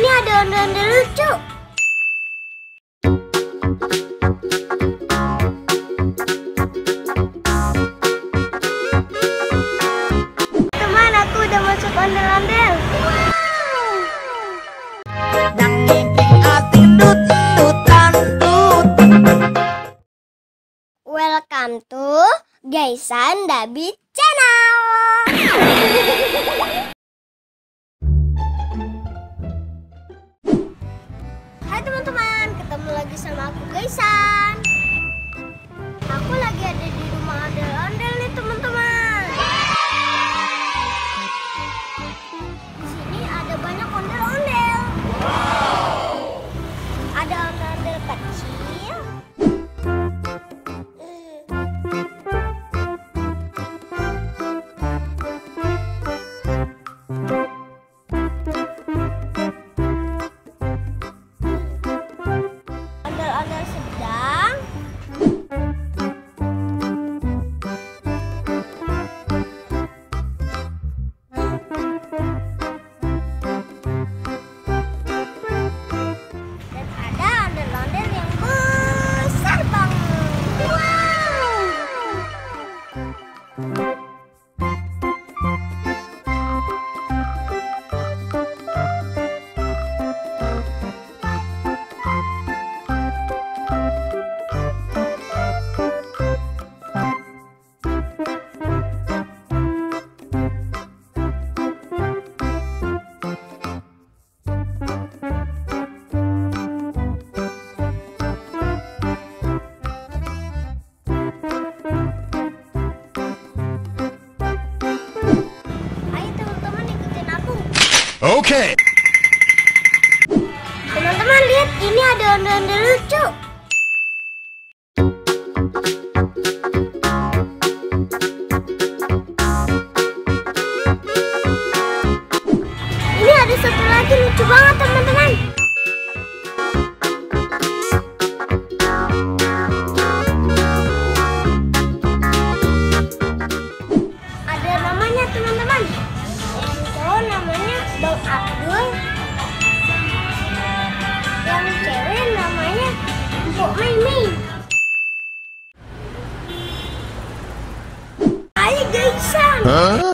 Ini ada ondel-ondel lucu. Teman, aku udah masuk ondel-ondel. Welcome to Gaisan Dabi Channel. Hai teman-teman, ketemu lagi sama aku Gaisan. Aku lagi ada di rumah ondel-ondel nih teman-teman. Di sini ada banyak ondel-ondel. Ada ondel-ondel kecil. Ondel-ondel sedang. Dan ada ondel-ondel yang besar banget. Wow. Ayo teman-teman ikutin aku. Okay. Teman-teman lihat, ini ada ondel-ondel lucu. Ini ada satu lagi lucu banget teman-teman. Ada namanya teman-teman. Yang cowok namanya Bang Abdul. Yang cewek namanya Mbok Mimi. Ayo Gaisan. Huh?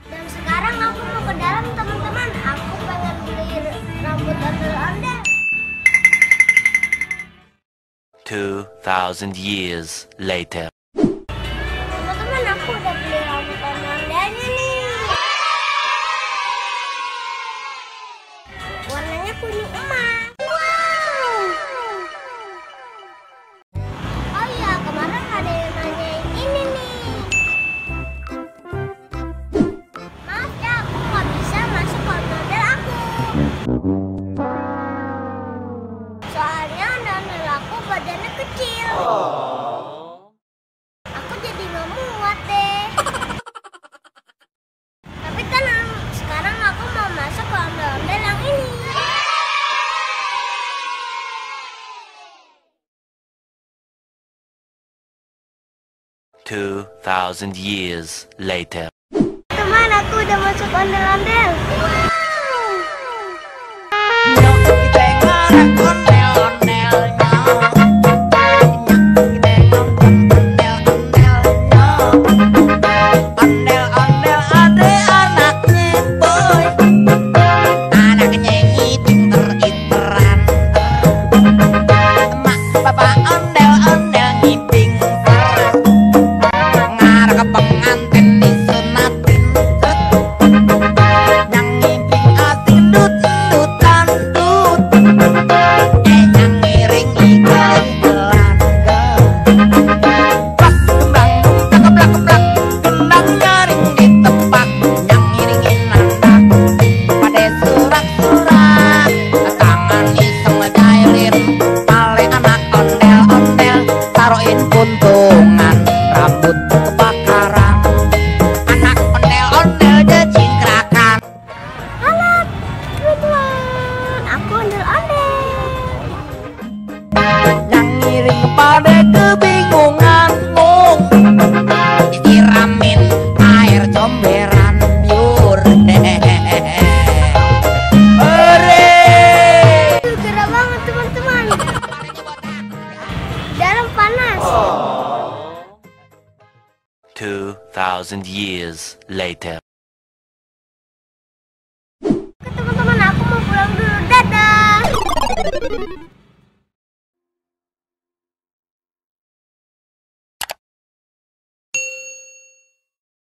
Dan sekarang aku mau ke dalam teman-teman. Aku pengen beli rambut ondel-ondel. 2,000 years later. Teman-teman, aku udah beli rambut ondel-ondelnya nih. Warnanya kuning emas. Wow. Oh iya, kemarin ada yang nanyain ini nih. Maaf ya, aku nggak bisa masuk ke ondel aku. Soalnya ondel aku badannya kecil. Aku jadi nggak muat deh. Tapi tenang, sekarang aku mau masuk ke ondel-ondel yang ini. 2,000 years later. Teman, aku udah masuk ondel-ondel. Wow. 2,000 years later. Oke teman-teman, aku mau pulang dulu. Dadah.